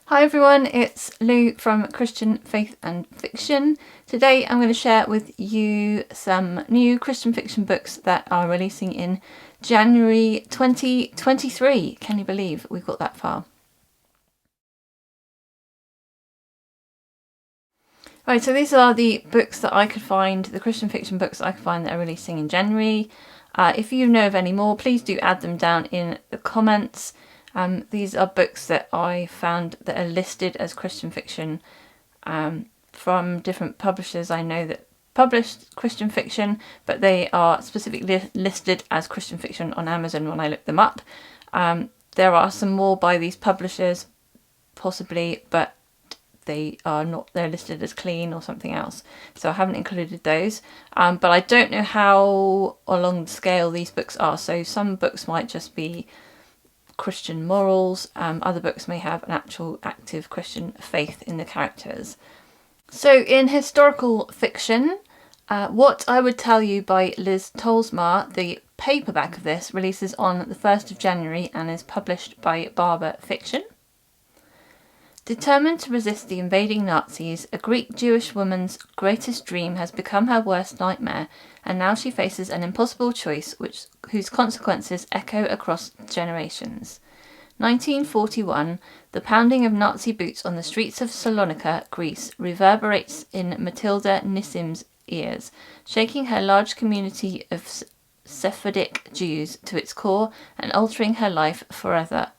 Hi everyone, it's Lou from Christian Faith and Fiction. Today I'm going to share with you some new Christian fiction books that are releasing in January 2023. Can you believe we've got that far? Right, so these are the books that I could find, the Christian fiction books I could find that are releasing in January. If you know of any more, please do add them down in the comments. These are books that I found that are listed as Christian fiction from different publishers I know that published Christian fiction, but they are specifically listed as Christian fiction on Amazon when I look them up. There are some more by these publishers, possibly, but they are not, they're listed as clean or something else, so I haven't included those. But I don't know how along the scale these books are, so some books might just be Christian morals, other books may have an actual active Christian faith in the characters. So in historical fiction, What I Would Tell You by Liz Tolsma, the paperback of this releases on the 1st of January and is published by Barber Fiction. Determined to resist the invading Nazis, a Greek Jewish woman's greatest dream has become her worst nightmare, and now she faces an impossible choice whose consequences echo across generations. 1941, the pounding of Nazi boots on the streets of Salonika, Greece, reverberates in Matilda Nissim's ears, shaking her large community of Sephardic Jews to its core and altering her life forever.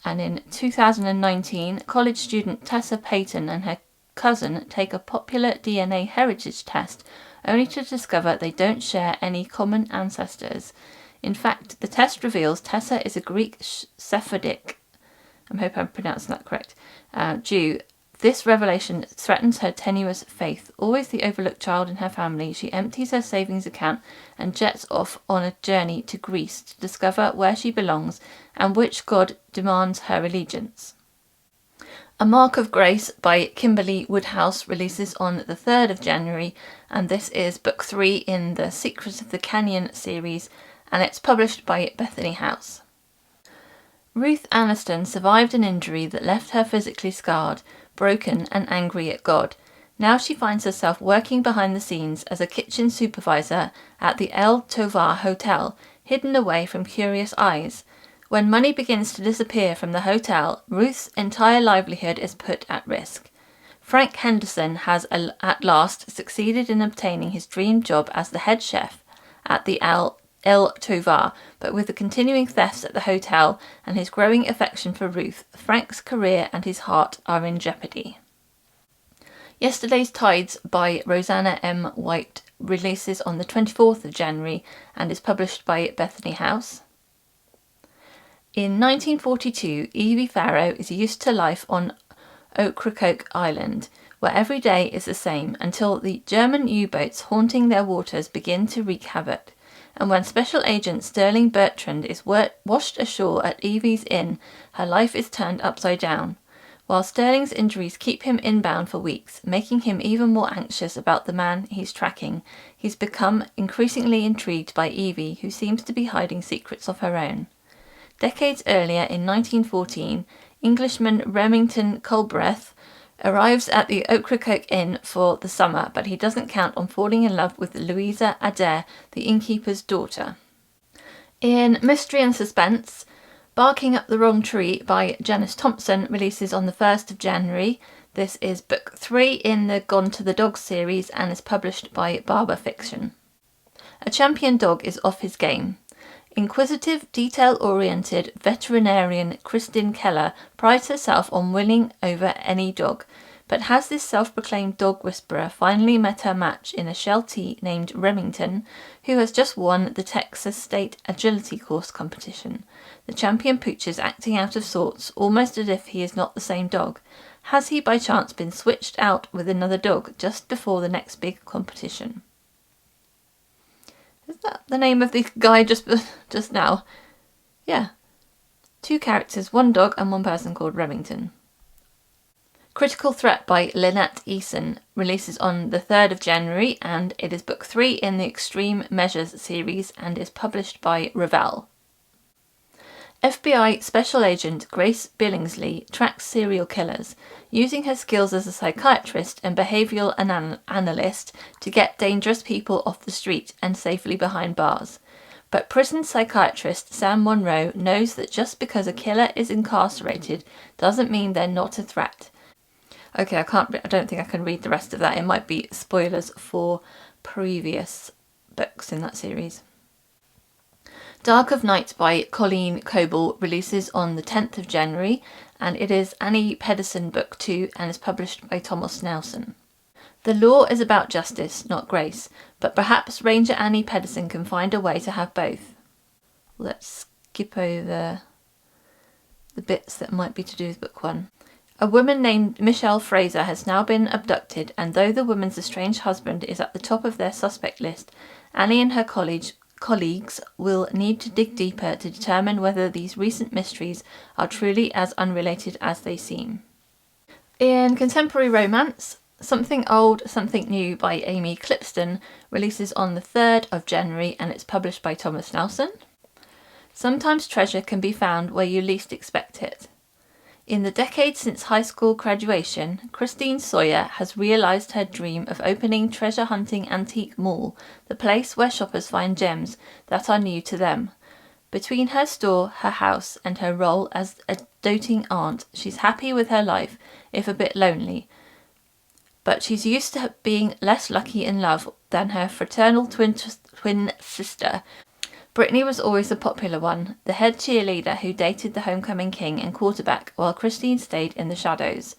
And in 2019, college student Tessa Payton and her cousin take a popular DNA heritage test, only to discover they don't share any common ancestors. In fact, the test reveals Tessa is a Greek Sephardic, I hope I'm pronouncing that correct, Jew. This revelation threatens her tenuous faith. Always the overlooked child in her family, she empties her savings account and jets off on a journey to Greece to discover where she belongs and which god demands her allegiance. A Mark of Grace by Kimberley Woodhouse releases on the 3rd of January, and this is book 3 in the Secrets of the Canyon series, and it's published by Bethany House. Ruth Aniston survived an injury that left her physically scarred, broken and angry at God. Now she finds herself working behind the scenes as a kitchen supervisor at the El Tovar Hotel, hidden away from curious eyes. When money begins to disappear from the hotel, Ruth's entire livelihood is put at risk. Frank Henderson has at last succeeded in obtaining his dream job as the head chef at the El Tovar, but with the continuing thefts at the hotel and his growing affection for Ruth, Frank's career and his heart are in jeopardy. Yesterday's Tides by Roseanna M. White releases on the 24th of January and is published by Bethany House. In 1942, Evie Farrow is used to life on Ocracoke Island, where every day is the same until the German U-boats haunting their waters begin to wreak havoc. And when Special Agent Sterling Bertrand is washed ashore at Evie's inn, her life is turned upside down. While Sterling's injuries keep him inbound for weeks, making him even more anxious about the man he's tracking, he's become increasingly intrigued by Evie, who seems to be hiding secrets of her own. Decades earlier, in 1914, Englishman Remington Colbreth arrives at the Ocracoke Inn for the summer, but he doesn't count on falling in love with Louisa Adair, the innkeeper's daughter. In Mystery and Suspense, Barking Up the Wrong Tree by Janice Thompson releases on the 1st of January. This is book 3 in the Gone to the Dogs series and is published by Barber Fiction. A champion dog is off his game. Inquisitive, detail-oriented veterinarian Kristin Keller prides herself on winning over any dog, but has this self-proclaimed dog whisperer finally met her match in a Sheltie named Remington, who has just won the Texas State Agility Course competition? The champion pooch is acting out of sorts, almost as if he is not the same dog. Has he by chance been switched out with another dog just before the next big competition? Is that the name of the guy just now? Yeah. 2 characters, 1 dog and 1 person called Remington. Critical Threat by Lynette Eason releases on the 3rd of January and it is book 3 in the Extreme Measures series and is published by Revell. FBI Special Agent Grace Billingsley tracks serial killers, using her skills as a psychiatrist and behavioural analyst to get dangerous people off the street and safely behind bars. But prison psychiatrist Sam Monroe knows that just because a killer is incarcerated doesn't mean they're not a threat. Okay, I don't think I can read the rest of that. It might be spoilers for previous books in that series. Dark of Night by Colleen Coble releases on the 10th of January, and it is Annie Pedersen Book 2 and is published by Thomas Nelson. The law is about justice, not grace, but perhaps Ranger Annie Pedersen can find a way to have both. Let's skip over the bits that might be to do with Book 1. A woman named Michelle Fraser has now been abducted, and though the woman's estranged husband is at the top of their suspect list, Annie and her colleagues will need to dig deeper to determine whether these recent mysteries are truly as unrelated as they seem. In contemporary romance, Something Old, Something New by Amy Clipston releases on the 3rd of January and it's published by Thomas Nelson. Sometimes treasure can be found where you least expect it. In the decade since high school graduation, Christine Sawyer has realised her dream of opening Treasure Hunting Antique Mall, the place where shoppers find gems that are new to them. Between her store, her house, and her role as a doting aunt, she's happy with her life, if a bit lonely. But she's used to being less lucky in love than her fraternal twin sister. Brittany was always the popular one, the head cheerleader who dated the homecoming king and quarterback, while Christine stayed in the shadows.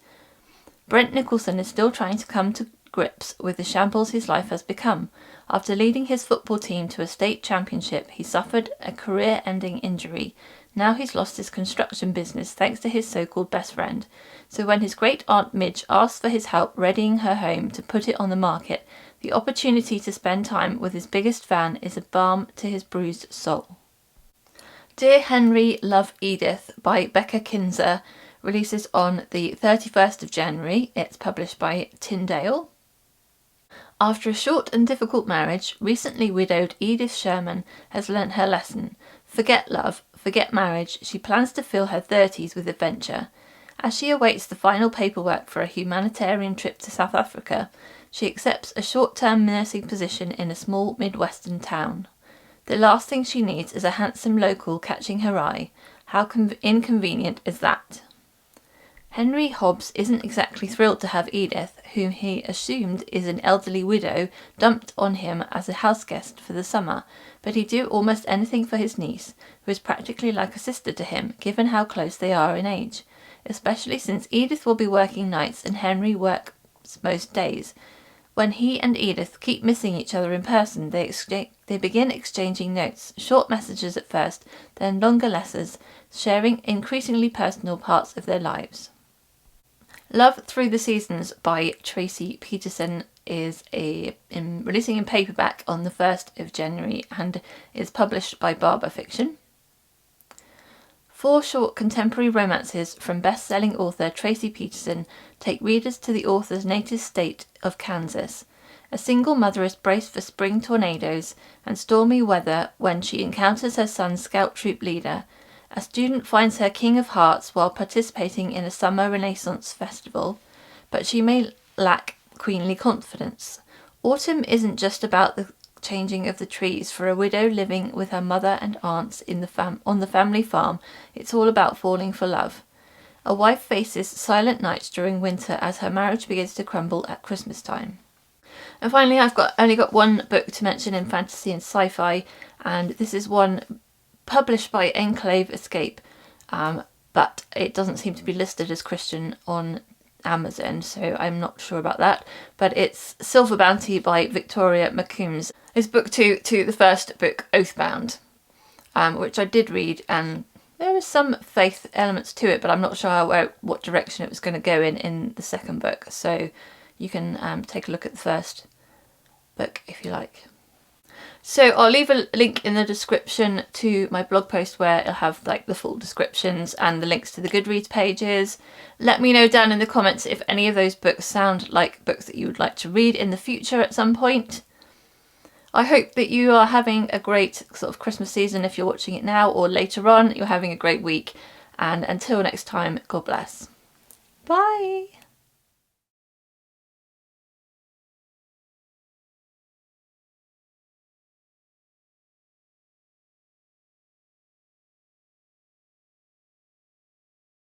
Brent Nicholson is still trying to come to grips with the shambles his life has become. After leading his football team to a state championship, he suffered a career-ending injury. Now he's lost his construction business thanks to his so-called best friend. So when his great-aunt Midge asks for his help readying her home to put it on the market, the opportunity to spend time with his biggest fan is a balm to his bruised soul. Dear Henry, Love Edith by Becca Kinzer releases on the 31st of January. It's published by Tyndale. After a short and difficult marriage, recently widowed Edith Sherman has learnt her lesson. Forget love, forget marriage. She plans to fill her 30s with adventure. As she awaits the final paperwork for a humanitarian trip to South Africa, she accepts a short-term nursing position in a small Midwestern town. The last thing she needs is a handsome local catching her eye. How inconvenient is that? Henry Hobbs isn't exactly thrilled to have Edith, whom he assumed is an elderly widow, dumped on him as a houseguest for the summer, but he'd do almost anything for his niece, who is practically like a sister to him, given how close they are in age, especially since Edith will be working nights and Henry works most days. When he and Edith keep missing each other in person, they begin exchanging notes, short messages at first, then longer letters, sharing increasingly personal parts of their lives. Love Through the Seasons by Tracie Peterson is releasing in paperback on the 1st of January and is published by Barber Fiction. 4 short contemporary romances from best-selling author Tracie Peterson take readers to the author's native state of Kansas. A single mother is braced for spring tornadoes and stormy weather when she encounters her son's scout troop leader. A student finds her King of Hearts while participating in a summer Renaissance festival, but she may lack queenly confidence. Autumn isn't just about the changing of the trees for a widow living with her mother and aunts on the family farm. It's all about falling for love. A wife faces silent nights during winter as her marriage begins to crumble at Christmas time. And finally, I've only got one book to mention in fantasy and sci-fi, and this is one published by Enclave Escape, but it doesn't seem to be listed as Christian on Amazon, so I'm not sure about that. But it's Silver Bounty by Victoria McCombs. It's book 2 to the first book, Oathbound, which I did read, and there was some faith elements to it, but I'm not sure what direction it was going to go in the second book. So you can take a look at the first book if you like. So I'll leave a link in the description to my blog post where it'll have the full descriptions and the links to the Goodreads pages. Let me know down in the comments if any of those books sound like books that you would like to read in the future at some point. I hope that you are having a great sort of Christmas season if you're watching it now, or later on you're having a great week. And until next time, God bless. Bye.